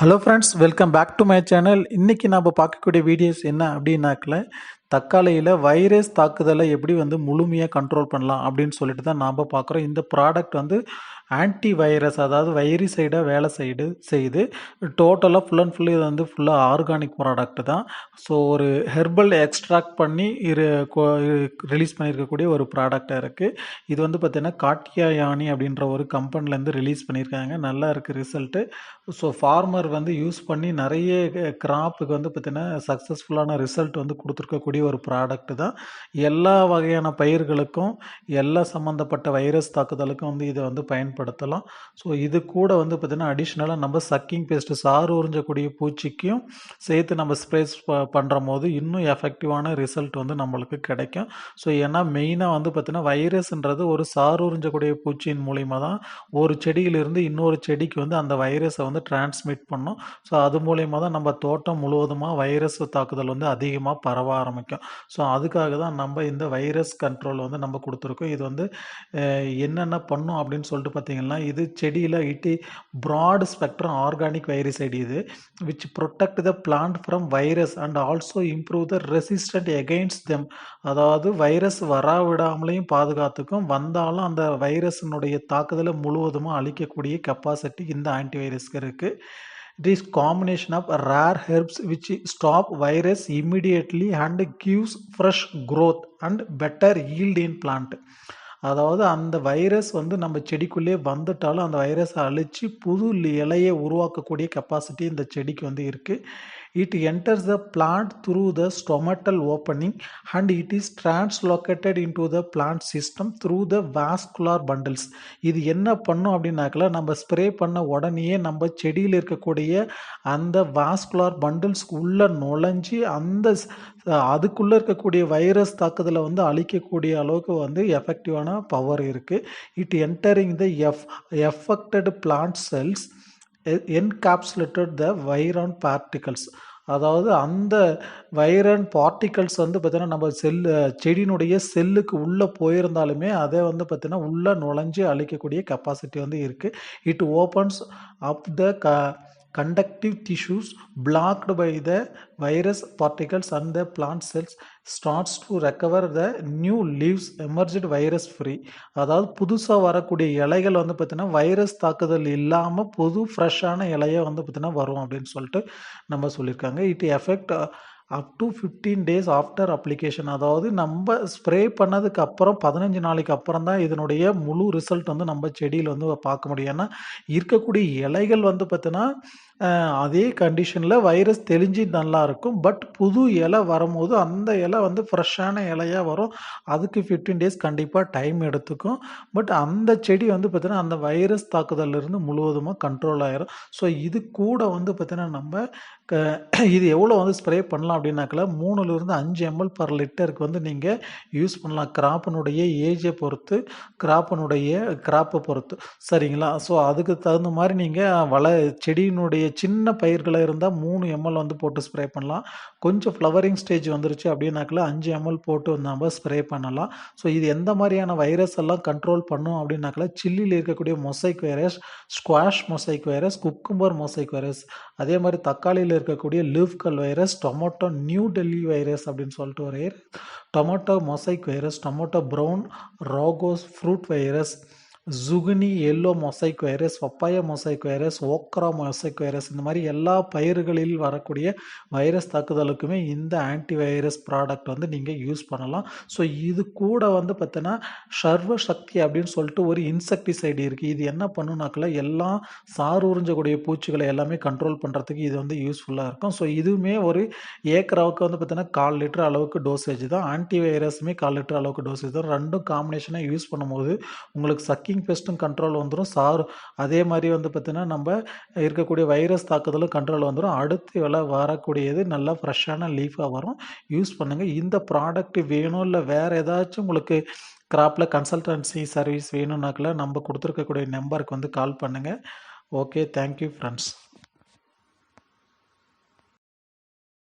Hello friends, welcome back to my channel. இன்றைக்கி நம்ம பார்க்கக்கூடிய வீடியோஸ் என்ன அப்படின்னாக்கல, தக்காளியில் வைரஸ் தாக்குதலை எப்படி முழுமையாக கண்ட்ரோல் பண்ணலாம் அப்படின்னு சொல்லிட்டு தான் நாம் பார்க்குறோம். இந்த ப்ராடக்ட் ஆன்டி வைரஸ், அதாவது வைரிசைடாக வேலை செய்யுது. டோட்டலாக ஃபுல் அண்ட் ஃபுல் இது ஃபுல்லாக ஆர்கானிக் ப்ராடக்ட் தான். ஸோ ஒரு ஹெர்பல் எக்ஸ்ட்ராக்ட் பண்ணி ரிலீஸ் பண்ணியிருக்கக்கூடிய ஒரு ப்ராடக்டாக இருக்குது. இது பார்த்திங்கன்னா காட்டியா யானி அப்படின்ற ஒரு கம்பெனிலேருந்து ரிலீஸ் பண்ணியிருக்காங்க. நல்லா இருக்குது ரிசல்ட்டு. ஸோ ஃபார்மர் யூஸ் பண்ணி நிறைய கிராப்புக்கு பார்த்திங்கன்னா சக்ஸஸ்ஃபுல்லான ரிசல்ட் கொடுத்துருக்கக்கூடிய ஒரு ப்ராடக்ட் தான். எல்லா வகையான பயிர்களுக்கும் எல்லா சம்மந்தப்பட்ட வைரஸ் தாக்குதலுக்கும் இதை பயன்படுத்தலாம். ஸோ இது கூட பார்த்திங்கன்னா அடிஷ்னலாக நம்ம சக்கிங் பேஸ்ட்டு, சாறு உறிஞ்சக்கூடிய பூச்சிக்கும் சேர்த்து நம்ம ஸ்ப்ரேஸ் பண்ணுற போது இன்னும் எஃபெக்டிவான ரிசல்ட் நம்மளுக்கு கிடைக்கும். ஸோ ஏன்னா மெயினாக பார்த்திங்கன்னா வைரஸ்ன்றது ஒரு சாறு உறிஞ்சக்கூடிய பூச்சியின் மூலிமா தான் ஒரு செடியிலிருந்து இன்னொரு செடிக்கு அந்த வைரஸை டிரான்ஸ்மிட் பண்ணும். ஸோ அது மூலயமா தான் நம்ம தோட்டம் முழுவதுமாக வைரஸ் தாக்குதல் அதிகமாக பரவ ஆரம்பிக்கும். ஸோ அதுக்காக தான் நம்ம இந்த வைரஸ் கண்ட்ரோல் நம்ம கொடுத்துருக்கோம். இது என்னென்ன பண்ணும் அப்படின்னு சொல்லிட்டு பார்த்தீங்கன்னா, இது செடியில் ப்ராட் ஸ்பெக்ட்ரம் ஆர்கானிக் வைரசைடு இது which protect the plant from virus and also improve the resistant against them. அதாவது வைரஸ் வராவிடாமலையும் பாதுகாத்துக்கும், வந்தாலும் அந்த வைரஸினுடைய தாக்குதலை முழுவதுமாக அழிக்கக்கூடிய கெப்பாசிட்டி இந்த ஆன்டிவைரஸ்க்கு இருக்குது. It is combination of rare herbs which stop virus immediately and gives fresh growth and better yield in plant. அதாவது அந்த வைரஸ் நம்ம செடிக்குள்ளே வந்துட்டாலும் அந்த வைரஸை அழித்து புது இலையை உருவாக்கக்கூடிய கெப்பாசிட்டி இந்த செடிக்கு இருக்குது. It enters the plant through the stomatal opening and it is translocated into the plant system through the vascular bundles. இது என்ன பண்ணும் அப்படின்னாக்கல, நம்ம ஸ்ப்ரே பண்ண உடனேயே நம்ம செடியில் இருக்கக்கூடிய அந்த வாஸ்குலார் பண்டில்ஸ்க்கு உள்ள நுழைஞ்சி அதுக்குள்ளே இருக்கக்கூடிய வைரஸ் தாக்குதலை அழிக்கக்கூடிய அளவுக்கு எஃபெக்டிவான பவர் இருக்குது. It entering the affected plant cells encapsulated the virion particles. அதாவது அந்த வைரன் பார்ட்டிகல்ஸ் பார்த்தீங்கன்னா நம்ம செடியினுடைய செல்லுக்கு உள்ளே போயிருந்தாலுமே அதை பார்த்தீங்கன்னா உள்ளே நுழைஞ்சு அழிக்கக்கூடிய கெப்பாசிட்டி இருக்குது. It opens up the conductive tissues blocked by the virus particles and the plant cells starts to recover the new leaves emerged virus free. அதாவது புதுசாக வரக்கூடிய இலைகள் பார்த்தீங்கன்னா வைரஸ் தாக்குதல் இல்லாமல் புது ஃப்ரெஷ்ஷான இலையை பார்த்தீங்கன்னா வரும் அப்படின்னு சொல்லிட்டு நம்ம சொல்லியிருக்காங்க. It effect up to 15 days after application. அதாவது நம்ம ஸ்ப்ரே பண்ணதுக்கு அப்புறம் 15 நாளைக்கு அப்புறம் தான் இதனுடைய முழு ரிசல்ட் நம்ம செடியில் பார்க்க முடியும். ஏன்னா இருக்கக்கூடிய இலைகள் பார்த்தீங்கன்னா அதே கண்டிஷனில் வைரஸ் தெளிஞ்சு நல்லா இருக்கும். பட் புது இலை வரும்போது அந்த இலை ஃப்ரெஷ்ஷான இலையாக வரும். அதுக்கு 15 days கண்டிப்பாக டைம் எடுத்துக்கும். பட் அந்த செடி பார்த்தீங்கன்னா அந்த வைரஸ் தாக்குதலிருந்து முழுவதுமாக கண்ட்ரோல் ஆகிரும். ஸோ இது கூட பார்த்தீங்கன்னா நம்ம இது எவ்வளோ ஸ்ப்ரே பண்ணலாம் அப்படின்னாக்கல 3லிருந்து 5 ml per லிட்டருக்கு நீங்கள் யூஸ் பண்ணலாம். கிராப்பினுடைய ஏஜை பொறுத்து, கிராப்பை பொறுத்து, சரிங்களா? ஸோ அதுக்கு தகுந்த மாதிரி நீங்கள் செடியினுடைய சின்ன பயிர்களை இருந்தால் 3 ml போட்டு ஸ்ப்ரே பண்ணலாம். கொஞ்சம் ஃப்ளவரிங் ஸ்டேஜ் வந்துருச்சு அப்படின்னாக்கல 5 ml போட்டு நம்ம ஸ்ப்ரே பண்ணலாம். ஸோ இது எந்த மாதிரியான வைரஸ் எல்லாம் கண்ட்ரோல் பண்ணும் அப்படின்னாக்கல, சில்லியில் இருக்கக்கூடிய mosaic virus, squash mosaic virus, cucumber mosaic virus, அதே மாதிரி தக்காளியில் இருக்கக்கூடிய leaf curl virus, tomato New Delhi virus அப்படின்னு சொல்லிட்டு ஒரு tomato mosaic virus, tomato brown rugose fruit virus, zucchini yellow mosaic virus, papaya mosaic virus, okra mosaic virus, இந்த மாதிரி எல்லா பயிர்களில் வரக்கூடிய வைரஸ் தாக்குதலுக்குமே இந்த ஆன்டிவைரஸ் ப்ராடக்ட் நீங்கள் யூஸ் பண்ணலாம். ஸோ இது கூட பார்த்தீங்கன்னா சர்வ சக்தி அப்படின்னு சொல்லிட்டு ஒரு இன்செக்டிசைடு இருக்குது. இது என்ன பண்ணுனாக்கல எல்லாம் சாறு உறிஞ்சக்கூடிய பூச்சிகளை எல்லாமே கண்ட்ரோல் பண்ணுறதுக்கு இது யூஸ்ஃபுல்லாக இருக்கும். ஸோ இதுவுமே ஒரு ஏக்கராவுக்கு பார்த்தீங்கன்னா 1/4 லிட்டர் அளவுக்கு டோசேஜ் தான். ஆன்டிவைரஸுமே 1/4 லிட்டர் அளவுக்கு டோசேஜ் தான். ரெண்டும் காம்பினேஷனாக யூஸ் பண்ணும்போது உங்களுக்கு சக்கிங் பெஸ்ட்டும் கண்ட்ரோல் வந்துடும். அதே மாதிரி பார்த்தீங்கன்னா நம்ம இருக்கக்கூடிய வைரஸ் தாக்குதலும் கண்ட்ரோல் வந்துடும். அடுத்து வரக்கூடியது நல்லா ஃப்ரெஷ்ஷான லீஃபாக வரும். யூஸ் பண்ணுங்கள். இந்த ப்ராடக்ட் வேணும் இல்லை வேறு ஏதாச்சும் உங்களுக்கு கிராப்பில் கன்சல்டன்சி சர்வீஸ் வேணும்னாக்கல நம்ம கொடுத்துருக்கக்கூடிய நம்பருக்கு கால் பண்ணுங்கள். Okay, thank you friends.